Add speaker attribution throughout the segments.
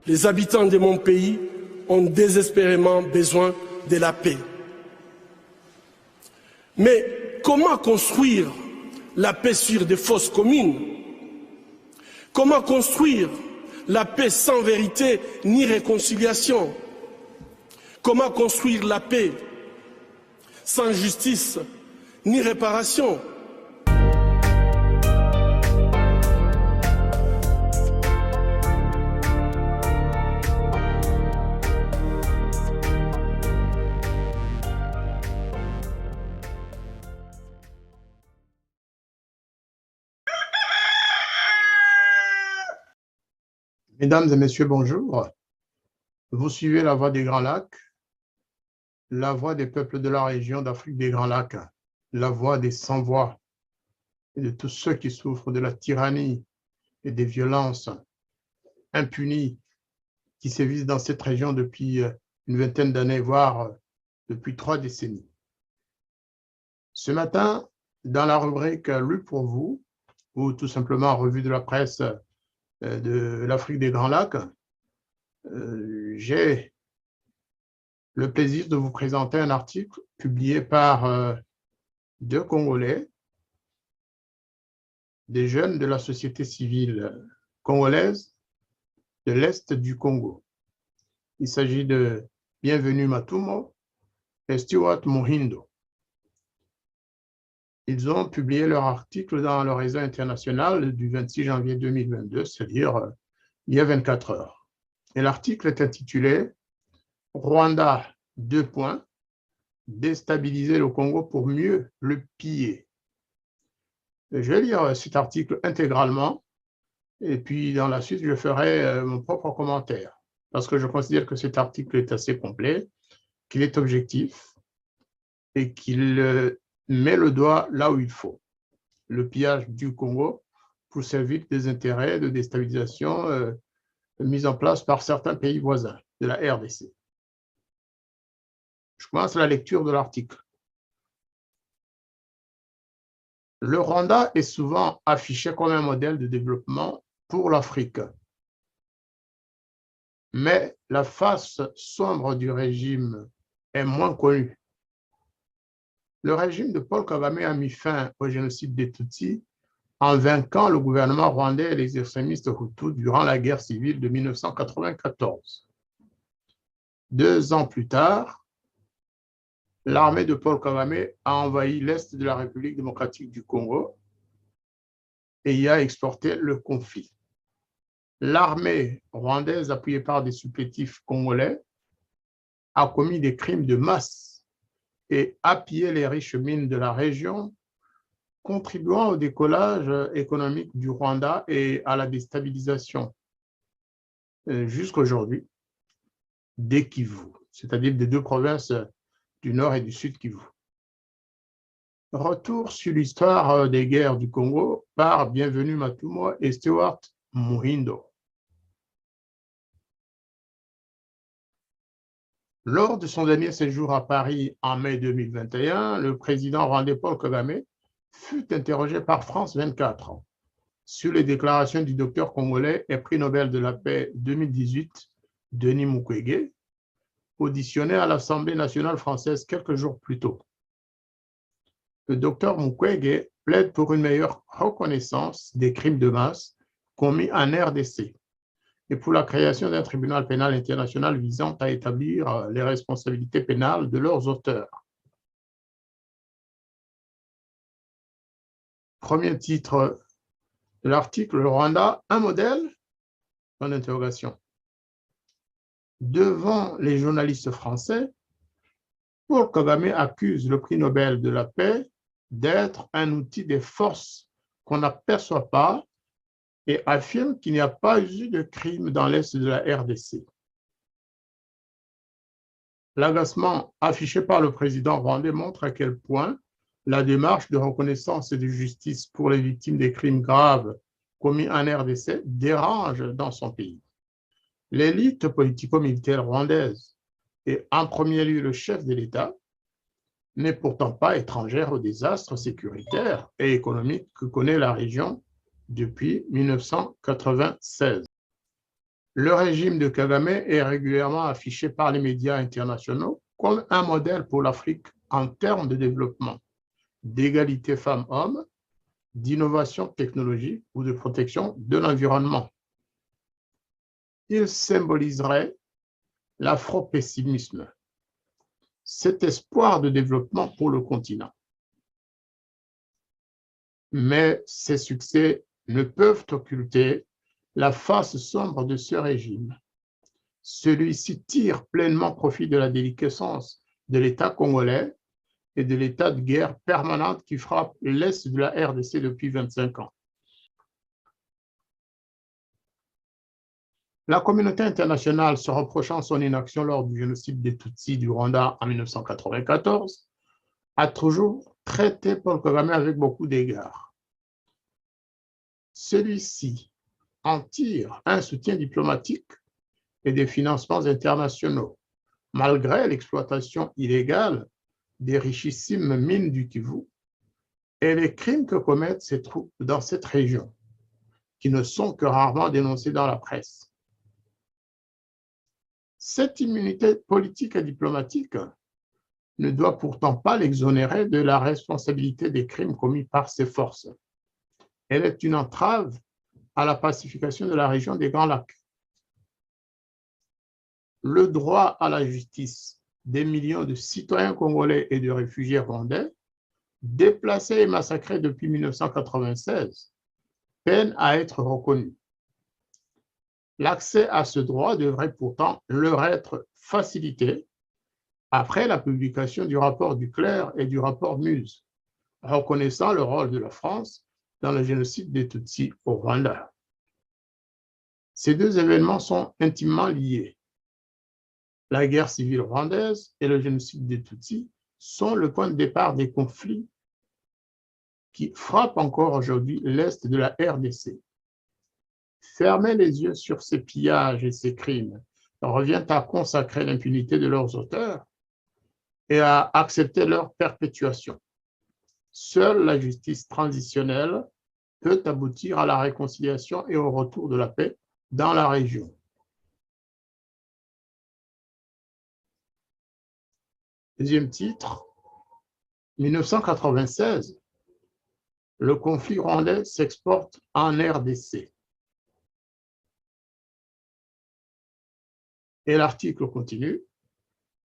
Speaker 1: Les habitants de mon pays ont désespérément besoin de la paix. Mais comment construire la paix sur des fausses communes? Comment construire la paix sans vérité ni réconciliation? Comment construire la paix sans justice ni réparation?
Speaker 2: Mesdames et messieurs, bonjour. Vous suivez la voix des Grands Lacs, la voix des peuples de la région d'Afrique des Grands Lacs, la voix des sans-voix et de tous ceux qui souffrent de la tyrannie et des violences impunies qui sévissent dans cette région depuis une vingtaine d'années, voire depuis 3 décennies. Ce matin, dans la rubrique « Lu pour vous » ou tout simplement revue de la presse de l'Afrique des Grands Lacs, j'ai le plaisir de vous présenter un article publié par 2 Congolais, des jeunes de la société civile congolaise de l'Est du Congo. Il s'agit de Bienvenue Matumo et Stewart Muhindo. Ils ont publié leur article dans le réseau international du 26 janvier 2022, c'est-à-dire il y a 24 heures. Et l'article est intitulé « Rwanda, : déstabiliser le Congo pour mieux le piller ». Je vais lire cet article intégralement et puis dans la suite, je ferai mon propre commentaire parce que je considère que cet article est assez complet, qu'il est objectif et qu'il met le doigt là où il faut. Le pillage du Congo pour servir des intérêts de déstabilisation mis en place par certains pays voisins de la RDC. Je commence la lecture de l'article. Le Rwanda est souvent affiché comme un modèle de développement pour l'Afrique. Mais la face sombre du régime est moins connue. Le régime de Paul Kagame a mis fin au génocide des Tutsis en vainquant le gouvernement rwandais et les extrémistes Hutus durant la guerre civile de 1994. 2 ans plus tard, l'armée de Paul Kagame a envahi l'Est de la République démocratique du Congo et y a exporté le conflit. L'armée rwandaise, appuyée par des supplétifs congolais, a commis des crimes de masse et a pillé les riches mines de la région, contribuant au décollage économique du Rwanda et à la déstabilisation jusqu'à aujourd'hui des Kivu, c'est-à-dire des 2 provinces du Nord et du Sud Kivu. Retour sur l'histoire des guerres du Congo par Bienvenue Matumo et Stewart Muhindo. Lors de son dernier séjour à Paris en mai 2021, le président rwandais Paul Kagame fut interrogé par France 24 sur les déclarations du docteur congolais et prix Nobel de la paix 2018, Denis Mukwege, auditionné à l'Assemblée nationale française quelques jours plus tôt. Le docteur Mukwege plaide pour une meilleure reconnaissance des crimes de masse commis en RDC et pour la création d'un tribunal pénal international visant à établir les responsabilités pénales de leurs auteurs. Premier titre de l'article, le Rwanda, un modèle? Point d'interrogation. Devant les journalistes français, Paul Kagame accuse le prix Nobel de la paix d'être un outil des forces qu'on n'aperçoit pas et affirme qu'il n'y a pas eu de crime dans l'Est de la RDC. L'agacement affiché par le président rwandais montre à quel point la démarche de reconnaissance et de justice pour les victimes des crimes graves commis en RDC dérange dans son pays. L'élite politico-militaire rwandaise, et en premier lieu le chef de l'État, n'est pourtant pas étrangère au désastre sécuritaire et économique que connaît la région depuis 1996. Le régime de Kagame est régulièrement affiché par les médias internationaux comme un modèle pour l'Afrique en termes de développement, d'égalité femmes-hommes, d'innovation technologique ou de protection de l'environnement. Il symboliserait l'afro-pessimisme, cet espoir de développement pour le continent. Mais ces succès ne peuvent occulter la face sombre de ce régime. Celui-ci tire pleinement profit de la déliquescence de l'État congolais et de l'état de guerre permanente qui frappe l'Est de la RDC depuis 25 ans. La communauté internationale, se reprochant son inaction lors du génocide des Tutsis du Rwanda en 1994, a toujours traité Paul Kagame avec beaucoup d'égards. Celui-ci en tire un soutien diplomatique et des financements internationaux, malgré l'exploitation illégale des richissimes mines du Kivu et les crimes que commettent ces troupes dans cette région, qui ne sont que rarement dénoncés dans la presse. Cette immunité politique et diplomatique ne doit pourtant pas l'exonérer de la responsabilité des crimes commis par ces forces. Elle est une entrave à la pacification de la région des Grands Lacs. Le droit à la justice des millions de citoyens congolais et de réfugiés rwandais, déplacés et massacrés depuis 1996, peine à être reconnu. L'accès à ce droit devrait pourtant leur être facilité après la publication du rapport Duclerc et du rapport Muse, reconnaissant le rôle de la France dans le génocide des Tutsis au Rwanda. Ces deux événements sont intimement liés. La guerre civile rwandaise et le génocide des Tutsis sont le point de départ des conflits qui frappent encore aujourd'hui l'Est de la RDC. Fermer les yeux sur ces pillages et ces crimes revient à consacrer l'impunité de leurs auteurs et à accepter leur perpétuation. Seule la justice transitionnelle peut aboutir à la réconciliation et au retour de la paix dans la région. Deuxième titre, 1996, le conflit rwandais s'exporte en RDC. Et l'article continue.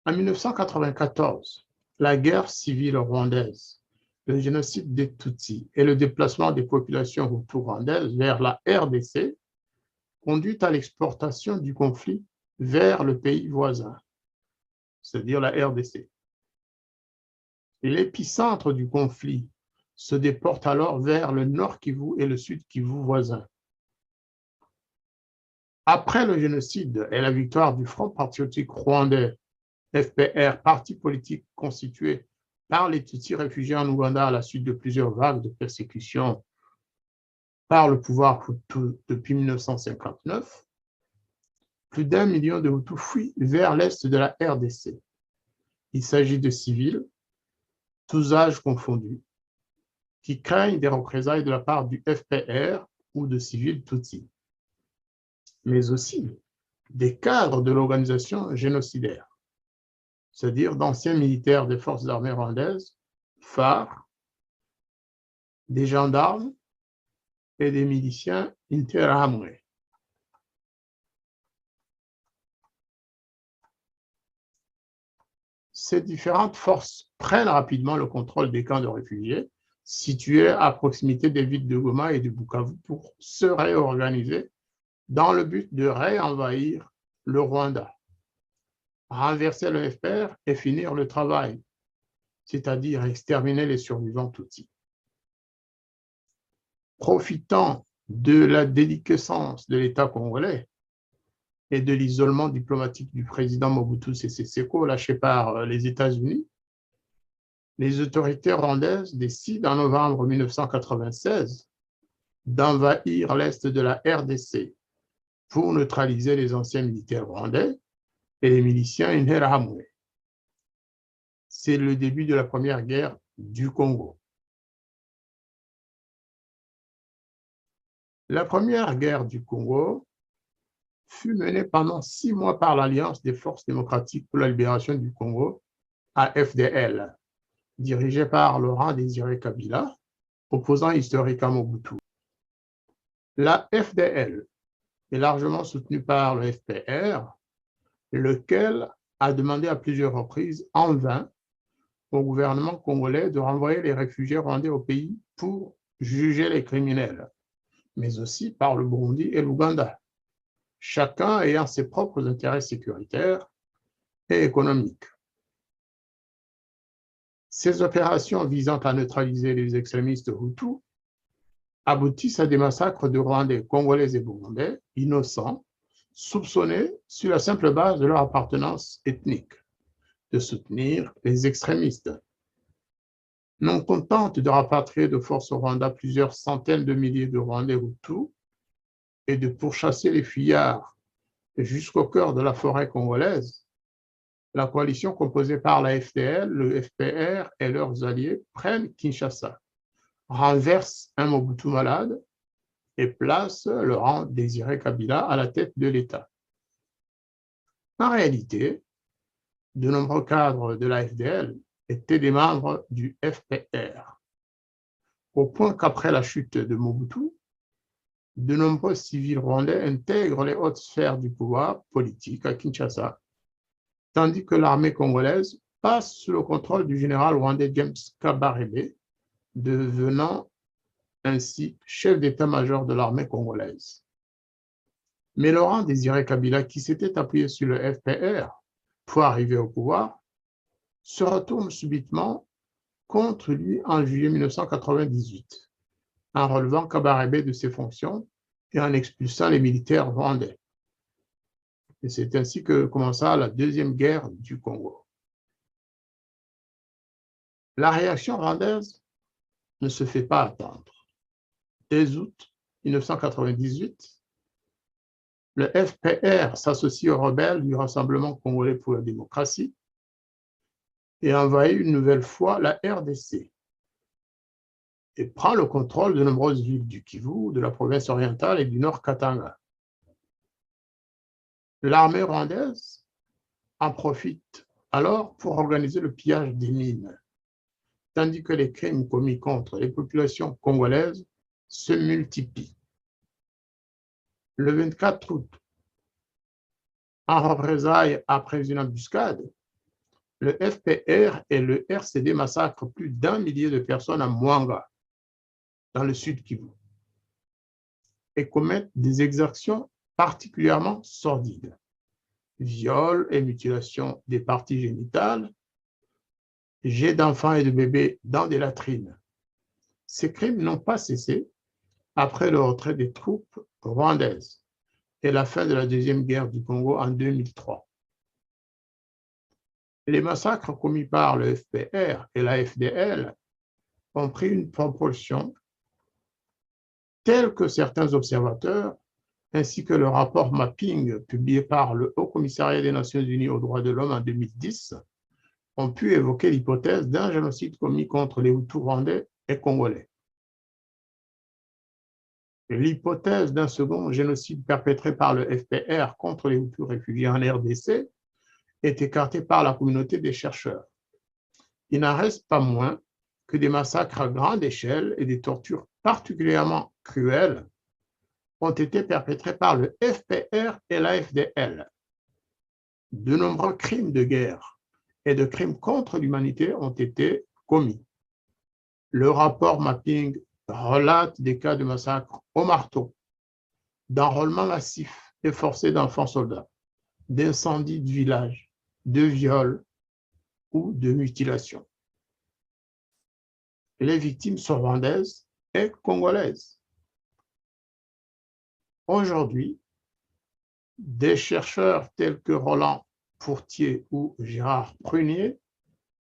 Speaker 2: En 1994, la guerre civile rwandaise, le génocide des Tutsis et le déplacement des populations hutu-rwandaises vers la RDC conduit à l'exportation du conflit vers le pays voisin, c'est-à-dire la RDC. L'épicentre du conflit se déporte alors vers le nord Kivu et le sud Kivu voisin. Après le génocide et la victoire du Front patriotique rwandais, FPR, parti politique constitué par les Tutsis réfugiés en Ouganda à la suite de plusieurs vagues de persécution par le pouvoir Hutu depuis 1959, plus d'1 million de Hutus fuient vers l'est de la RDC. Il s'agit de civils, tous âges confondus, qui craignent des représailles de la part du FPR ou de civils Tutsis, mais aussi des cadres de l'organisation génocidaire, c'est-à-dire d'anciens militaires des forces armées rwandaises, phares, des gendarmes et des miliciens Interahamwe. Ces différentes forces prennent rapidement le contrôle des camps de réfugiés situés à proximité des villes de Goma et de Bukavu pour se réorganiser dans le but de réenvahir le Rwanda, renverser le FPR et finir le travail, c'est-à-dire exterminer les survivants Tutsis. Profitant de la déliquescence de l'État congolais et de l'isolement diplomatique du président Mobutu Sese Seko lâché par les États-Unis, les autorités rwandaises décident en novembre 1996 d'envahir l'est de la RDC pour neutraliser les anciens militaires rwandais et les miliciens Interahamwe. C'est le début de la première guerre du Congo. La première guerre du Congo fut menée pendant 6 mois par l'Alliance des forces démocratiques pour la libération du Congo, AFDL, dirigée par Laurent Désiré Kabila, opposant historique à Mobutu. La FDL est largement soutenue par le FPR, lequel a demandé à plusieurs reprises, en vain, au gouvernement congolais de renvoyer les réfugiés rwandais au pays pour juger les criminels, mais aussi par le Burundi et l'Ouganda, chacun ayant ses propres intérêts sécuritaires et économiques. Ces opérations visant à neutraliser les extrémistes Hutus aboutissent à des massacres de Rwandais, Congolais et Burundais innocents, soupçonnés sur la simple base de leur appartenance ethnique de soutenir les extrémistes. Non contente de rapatrier de force au Rwanda plusieurs centaines de milliers de Rwandais Hutus et de pourchasser les fuyards jusqu'au cœur de la forêt congolaise, la coalition composée par la FDL, le FPR et leurs alliés prennent Kinshasa, renversent un Mobutu malade et placent Laurent Désiré Kabila à la tête de l'État. En réalité, de nombreux cadres de la FDL étaient des membres du FPR, au point qu'après la chute de Mobutu, de nombreux civils rwandais intègrent les hautes sphères du pouvoir politique à Kinshasa, tandis que l'armée congolaise passe sous le contrôle du général rwandais James Kabarebe, devenant ainsi chef d'état-major de l'armée congolaise. Mais Laurent Désiré Kabila, qui s'était appuyé sur le FPR pour arriver au pouvoir, se retourne subitement contre lui en juillet 1998, en relevant Kabarebe de ses fonctions et en expulsant les militaires rwandais. Et c'est ainsi que commença la Deuxième Guerre du Congo. La réaction rwandaise ne se fait pas attendre. Dès août 1998, le FPR s'associe aux rebelles du Rassemblement congolais pour la démocratie et envahit une nouvelle fois la RDC et prend le contrôle de nombreuses villes du Kivu, de la province orientale et du Nord Katanga. L'armée rwandaise en profite alors pour organiser le pillage des mines, tandis que les crimes commis contre les populations congolaises se multiplient. Le 24 août, en représailles après une embuscade, le FPR et le RCD massacrent plus d'1 millier de personnes à Mwanga, dans le sud Kivu, et commettent des exactions particulièrement sordides. Viols et mutilations des parties génitales, jets d'enfants et de bébés dans des latrines. Ces crimes n'ont pas cessé après le retrait des troupes rwandaises et la fin de la Deuxième Guerre du Congo en 2003. Les massacres commis par le FPR et la FDL ont pris une proportion telle que certains observateurs, ainsi que le rapport Mapping publié par le Haut Commissariat des Nations Unies aux droits de l'homme en 2010, ont pu évoquer l'hypothèse d'un génocide commis contre les Hutus rwandais et congolais. L'hypothèse d'un second génocide perpétré par le FPR contre les Hutus réfugiés en RDC est écartée par la communauté des chercheurs. Il n'en reste pas moins que des massacres à grande échelle et des tortures particulièrement cruelles ont été perpétrés par le FPR et la FDL. De nombreux crimes de guerre et de crimes contre l'humanité ont été commis. Le rapport Mapping relate des cas de massacres au marteau, d'enrôlement massif et forcé d'enfants soldats, d'incendies de villages, de viols ou de mutilations. Les victimes sont rwandaises et congolaises. Aujourd'hui, des chercheurs tels que Roland Pourtier ou Gérard Prunier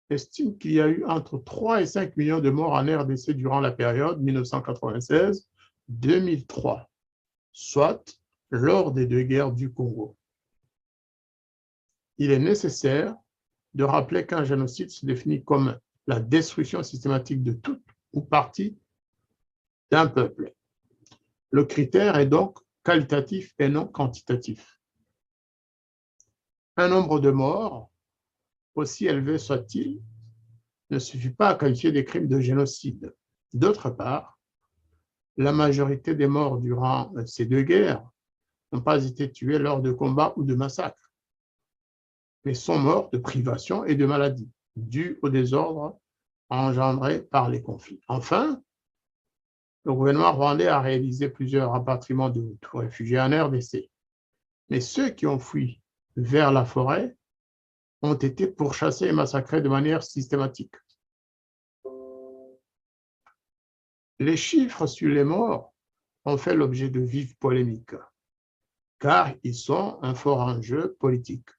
Speaker 2: estiment qu'il y a eu entre 3 et 5 millions de morts en RDC durant la période 1996-2003, soit lors des 2 guerres du Congo. Il est nécessaire de rappeler qu'un génocide se définit comme la destruction systématique de toute ou partie d'un peuple. Le critère est donc qualitatif et non quantitatif. Un nombre de morts, aussi élevé soit-il, ne suffit pas à qualifier des crimes de génocide. D'autre part, la majorité des morts durant ces deux guerres n'ont pas été tués lors de combats ou de massacres, mais sont morts de privation et de maladie, dus au désordre engendré par les conflits. Enfin, le gouvernement rwandais a réalisé plusieurs rapatriements de réfugiés en RDC, mais ceux qui ont fui vers la forêt ont été pourchassés et massacrés de manière systématique. Les chiffres sur les morts ont fait l'objet de vives polémiques, car ils sont un fort enjeu politique.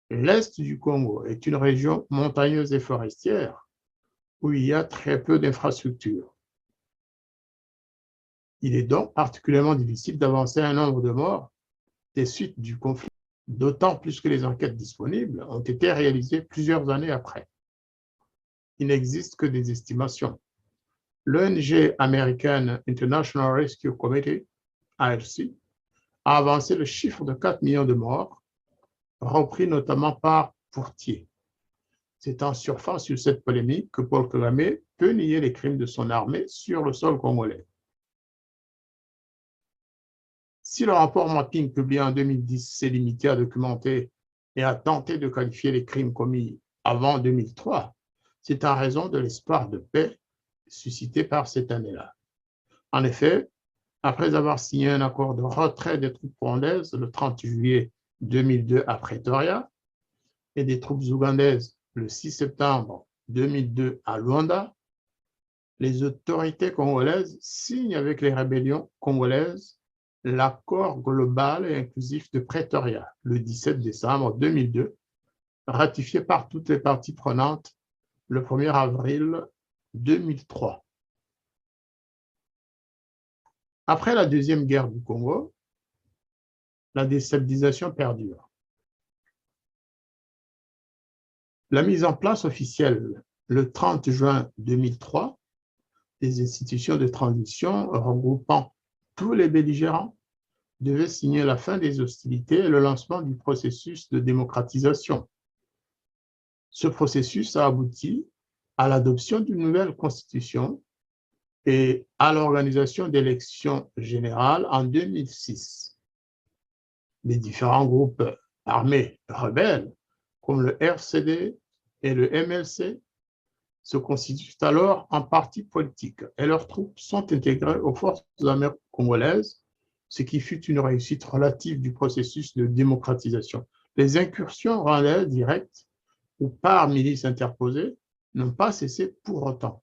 Speaker 2: L'Est du Congo est une région montagneuse et forestière où il y a très peu d'infrastructures. Il est donc particulièrement difficile d'avancer un nombre de morts des suites du conflit, d'autant plus que les enquêtes disponibles ont été réalisées plusieurs années après. Il n'existe que des estimations. L'ONG américaine International Rescue Committee, ARC, a avancé le chiffre de 4 millions de morts, repris notamment par Pourtier. C'est en surfant sur cette polémique que Paul Kagame peut nier les crimes de son armée sur le sol congolais. Si le rapport Mapping publié en 2010 s'est limité à documenter et à tenter de qualifier les crimes commis avant 2003, c'est en raison de l'espoir de paix suscité par cette année-là. En effet, après avoir signé un accord de retrait des troupes rwandaises le 30 juillet 2002 à Pretoria et des troupes ougandaises le 6 septembre 2002 à Luanda, les autorités congolaises signent avec les rébellions congolaises l'accord global et inclusif de Pretoria le 17 décembre 2002, ratifié par toutes les parties prenantes le 1er avril 2003. Après la Deuxième Guerre du Congo, la déstabilisation perdure. La mise en place officielle le 30 juin 2003 des institutions de transition regroupant tous les belligérants devait signer la fin des hostilités et le lancement du processus de démocratisation. Ce processus a abouti à l'adoption d'une nouvelle constitution et à l'organisation d'élections générales en 2006. Les différents groupes armés rebelles, comme le RCD et le MLC, se constituent alors en partis politiques et leurs troupes sont intégrées aux forces armées congolaises, ce qui fut une réussite relative du processus de démocratisation. Les incursions rwandaises directes ou par milices interposées n'ont pas cessé pour autant.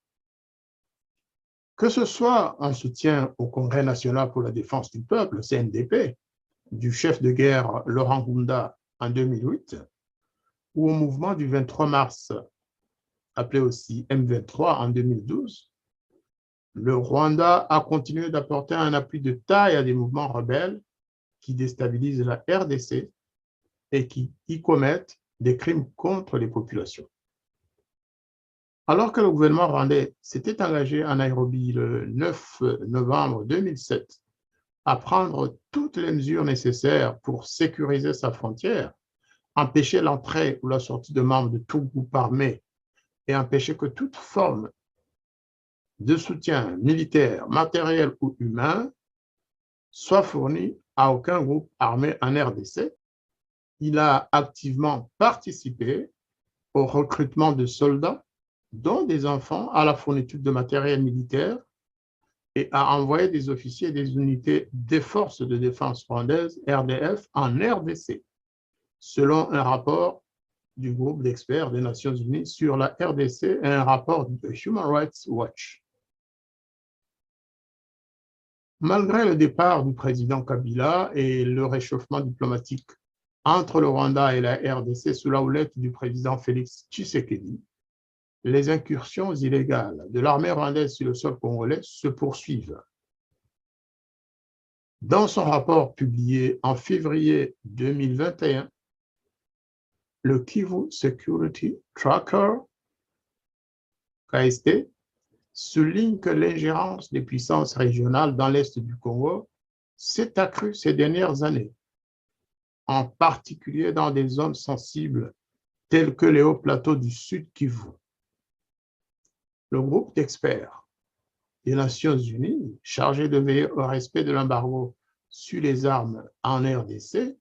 Speaker 2: Que ce soit en soutien au Congrès national pour la défense du peuple, CNDP, du chef de guerre Laurent Nkunda en 2008, ou au mouvement du 23 mars, appelé aussi M23 en 2012, le Rwanda a continué d'apporter un appui de taille à des mouvements rebelles qui déstabilisent la RDC et qui y commettent des crimes contre les populations. Alors que le gouvernement rwandais s'était engagé à Nairobi le 9 novembre 2007 à prendre toutes les mesures nécessaires pour sécuriser sa frontière, empêcher l'entrée ou la sortie de membres de tout groupe armé et empêcher que toute forme de soutien militaire, matériel ou humain soit fournie à aucun groupe armé en RDC, il a activement participé au recrutement de soldats, dont des enfants, à la fourniture de matériel militaire et a envoyé des officiers et des unités des forces de défense rwandaises, RDF, en RDC, selon un rapport du groupe d'experts des Nations Unies sur la RDC et un rapport de Human Rights Watch. Malgré le départ du président Kabila et le réchauffement diplomatique entre le Rwanda et la RDC sous la houlette du président Félix Tshisekedi, les incursions illégales de l'armée rwandaise sur le sol congolais se poursuivent. Dans son rapport publié en février 2021, le Kivu Security Tracker, KST, souligne que l'ingérence des puissances régionales dans l'est du Congo s'est accrue ces dernières années, en particulier dans des zones sensibles telles que les hauts plateaux du Sud Kivu. Le groupe d'experts des Nations Unies, chargé de veiller au respect de l'embargo sur les armes en RDC,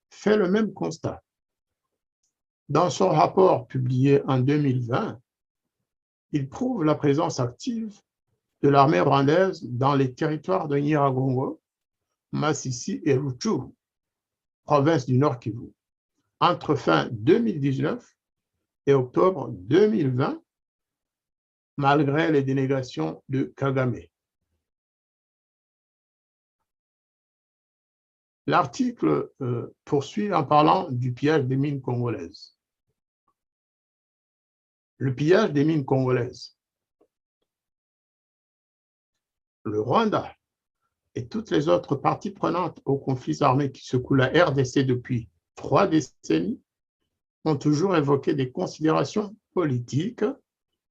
Speaker 2: fait le même constat. Dans son rapport publié en 2020, il prouve la présence active de l'armée rwandaise dans les territoires de Nyiragongo, Masisi et Rutshuru, province du Nord Kivu, entre fin 2019 et octobre 2020, malgré les dénégations de Kagame. L'article poursuit en parlant du pillage des mines congolaises. Le pillage des mines congolaises. Le Rwanda et toutes les autres parties prenantes aux conflits armés qui secouent la RDC depuis 3 décennies ont toujours évoqué des considérations politiques,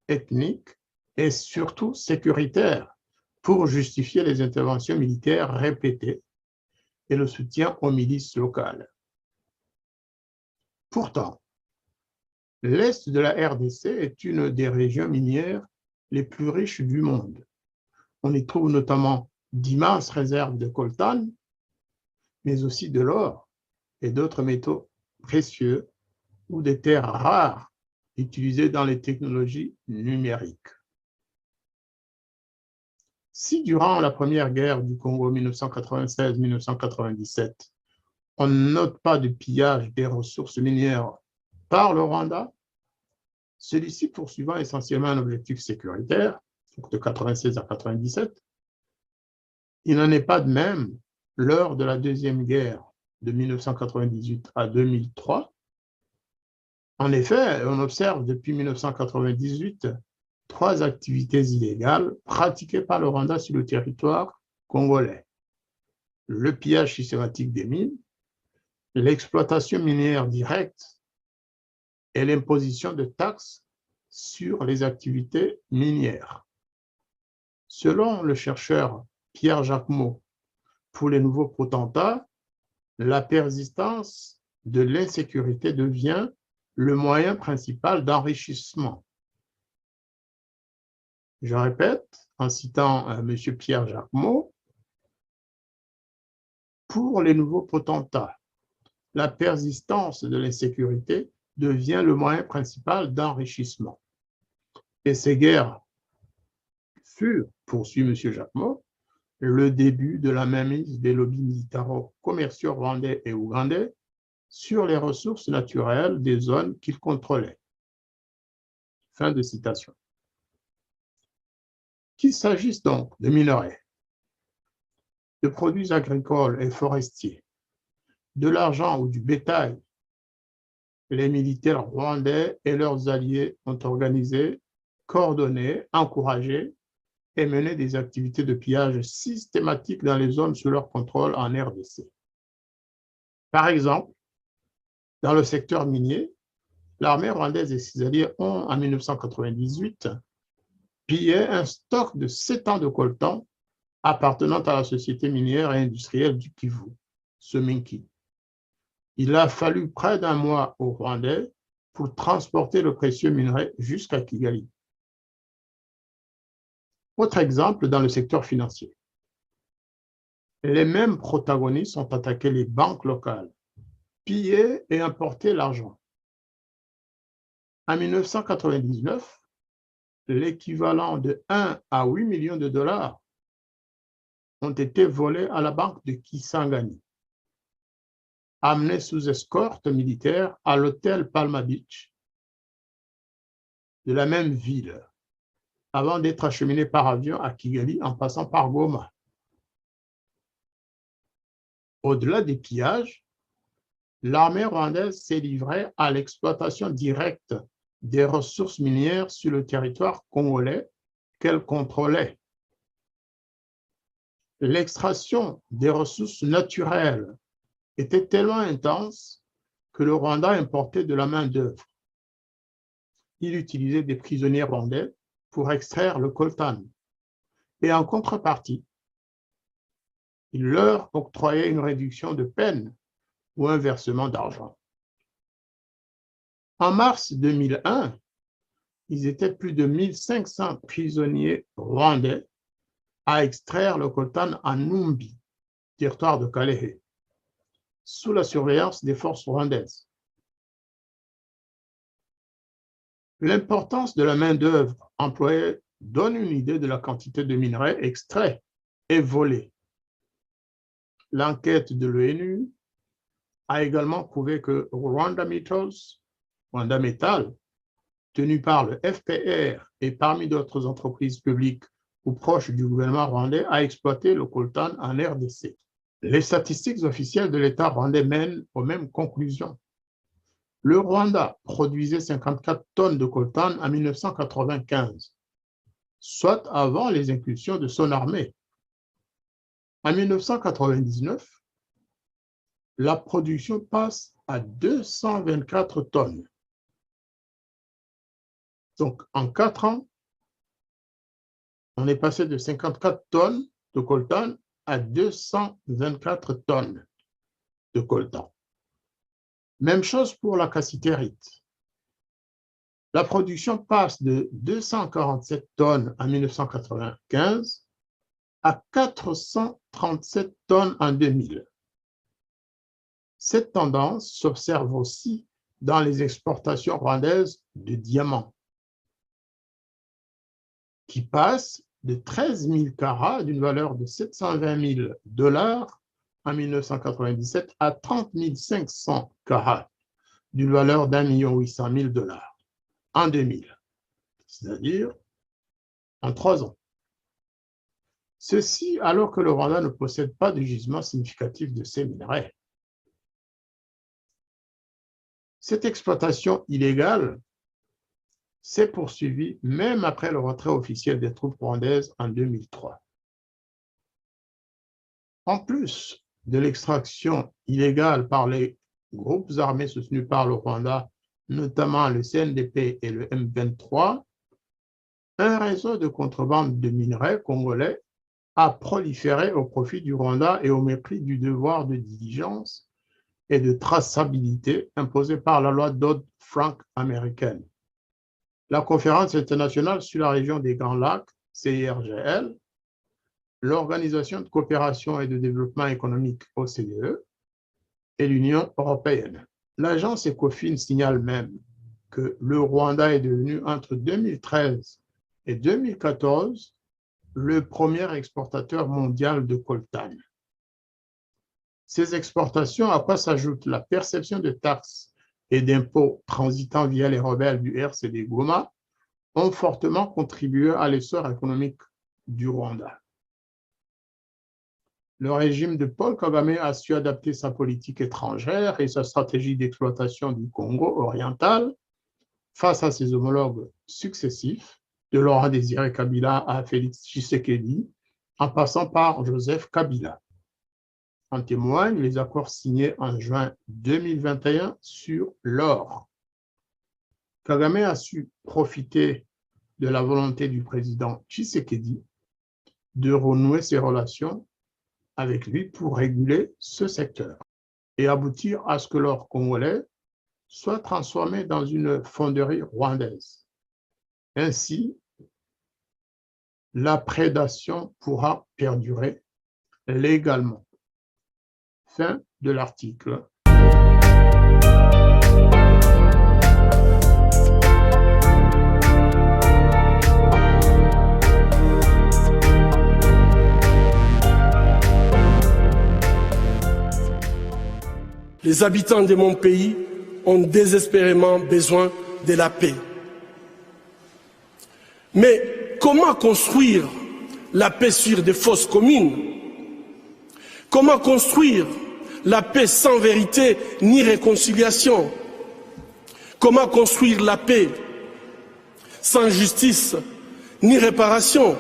Speaker 2: ethniques et surtout sécuritaires pour justifier les interventions militaires répétées et le soutien aux milices locales. Pourtant, l'Est de la RDC est une des régions minières les plus riches du monde. On y trouve notamment d'immenses réserves de coltan, mais aussi de l'or et d'autres métaux précieux ou des terres rares utilisées dans les technologies numériques. Si durant la première guerre du Congo 1996-1997, on ne note pas de pillage des ressources minières par le Rwanda, celui-ci poursuivant essentiellement un objectif sécuritaire, donc de 1996 à 1997, il n'en est pas de même lors de la Deuxième Guerre de 1998 à 2003. En effet, on observe depuis 1998 3 activités illégales pratiquées par le Rwanda sur le territoire congolais. Le pillage systématique des mines, l'exploitation minière directe et l'imposition de taxes sur les activités minières. Selon le chercheur Pierre Jacquemot, pour les nouveaux potentats, la persistance de l'insécurité devient le moyen principal d'enrichissement. Je répète, en citant M. Pierre Jacquemot, pour les nouveaux potentats, la persistance de l'insécurité devient le moyen principal d'enrichissement. Et ces guerres furent, poursuit M. Jacquemot, le début de la mainmise des lobbies militaro-commerciaux rwandais et ougandais sur les ressources naturelles des zones qu'ils contrôlaient. Fin de citation. Qu'il s'agisse donc de minerais, de produits agricoles et forestiers, de l'argent ou du bétail, les militaires rwandais et leurs alliés ont organisé, coordonné, encouragé et mené des activités de pillage systématiques dans les zones sous leur contrôle en RDC. Par exemple, dans le secteur minier, l'armée rwandaise et ses alliés ont, en 1998, pillé un stock de 7 ans de coltan appartenant à la société minière et industrielle du Kivu, Sominki. Il a fallu près d'1 mois aux Rwandais pour transporter le précieux minerai jusqu'à Kigali. Autre exemple dans le secteur financier. Les mêmes protagonistes ont attaqué les banques locales, pillé et importé l'argent. En 1999, l'équivalent de 1 à 8 millions de dollars ont été volés à la banque de Kisangani, amenés sous escorte militaire à l'hôtel Palma Beach de la même ville, avant d'être acheminés par avion à Kigali en passant par Goma. Au-delà des pillages, l'armée rwandaise s'est livrée à l'exploitation directe des ressources minières sur le territoire congolais qu'elle contrôlait. L'extraction des ressources naturelles était tellement intense que le Rwanda importait de la main-d'œuvre. Il utilisait des prisonniers rwandais pour extraire le coltan. Et en contrepartie, il leur octroyait une réduction de peine ou un versement d'argent. En mars 2001, ils étaient plus de 1500 prisonniers rwandais à extraire le coltan à Numbi, territoire de Kalehe, sous la surveillance des forces rwandaises. L'importance de la main-d'œuvre employée donne une idée de la quantité de minerais extraits et volés. L'enquête de l'ONU a également prouvé que Rwanda Metal, tenu par le FPR et parmi d'autres entreprises publiques ou proches du gouvernement rwandais, a exploité le coltan en RDC. Les statistiques officielles de l'État rwandais mènent aux mêmes conclusions. Le Rwanda produisait 54 tonnes de coltan en 1995, soit avant les incursions de son armée. En 1999, la production passe à 224 tonnes. Donc, en 4 ans, on est passé de 54 tonnes de coltan à 224 tonnes de coltan. Même chose pour la cassitérite. La production passe de 247 tonnes en 1995 à 437 tonnes en 2000. Cette tendance s'observe aussi dans les exportations rwandaises de diamants, qui passent de 13 000 carats d'une valeur de 720 000 $ en 1997 à 30 500 carats d'une valeur d'1 800 000 $ en 2000, c'est-à-dire en 3 ans. Ceci alors que le Rwanda ne possède pas de gisement significatif de ces minerais. Cette exploitation illégale s'est poursuivie même après le retrait officiel des troupes rwandaises en 2003. En plus de l'extraction illégale par les groupes armés soutenus par le Rwanda, notamment le CNDP et le M23, un réseau de contrebande de minerais congolais a proliféré au profit du Rwanda et au mépris du devoir de diligence et de traçabilité imposé par la loi Dodd-Frank américaine. La Conférence internationale sur la région des Grands Lacs, CIRGL, l'Organisation de coopération et de développement économique OCDE et l'Union européenne. L'agence ECOFIN signale même que le Rwanda est devenu entre 2013 et 2014 le premier exportateur mondial de coltan. Ces exportations, à quoi s'ajoute la perception de taxes et d'impôts transitant via les rebelles du RCD Goma, ont fortement contribué à l'essor économique du Rwanda. Le régime de Paul Kagame a su adapter sa politique étrangère et sa stratégie d'exploitation du Congo oriental face à ses homologues successifs, de Laurent Désiré Kabila à Félix Tshisekedi, en passant par Joseph Kabila. En témoignent les accords signés en juin 2021 sur l'or. Kagame a su profiter de la volonté du président Tshisekedi de renouer ses relations avec lui pour réguler ce secteur et aboutir à ce que l'or congolais soit transformé dans une fonderie rwandaise. Ainsi, la prédation pourra perdurer légalement. Fin de l'article.
Speaker 1: Les habitants de mon pays ont désespérément besoin de la paix. Mais comment construire la paix sur des fausses communes? Comment construire la paix sans vérité ni réconciliation? Comment construire la paix sans justice ni réparation?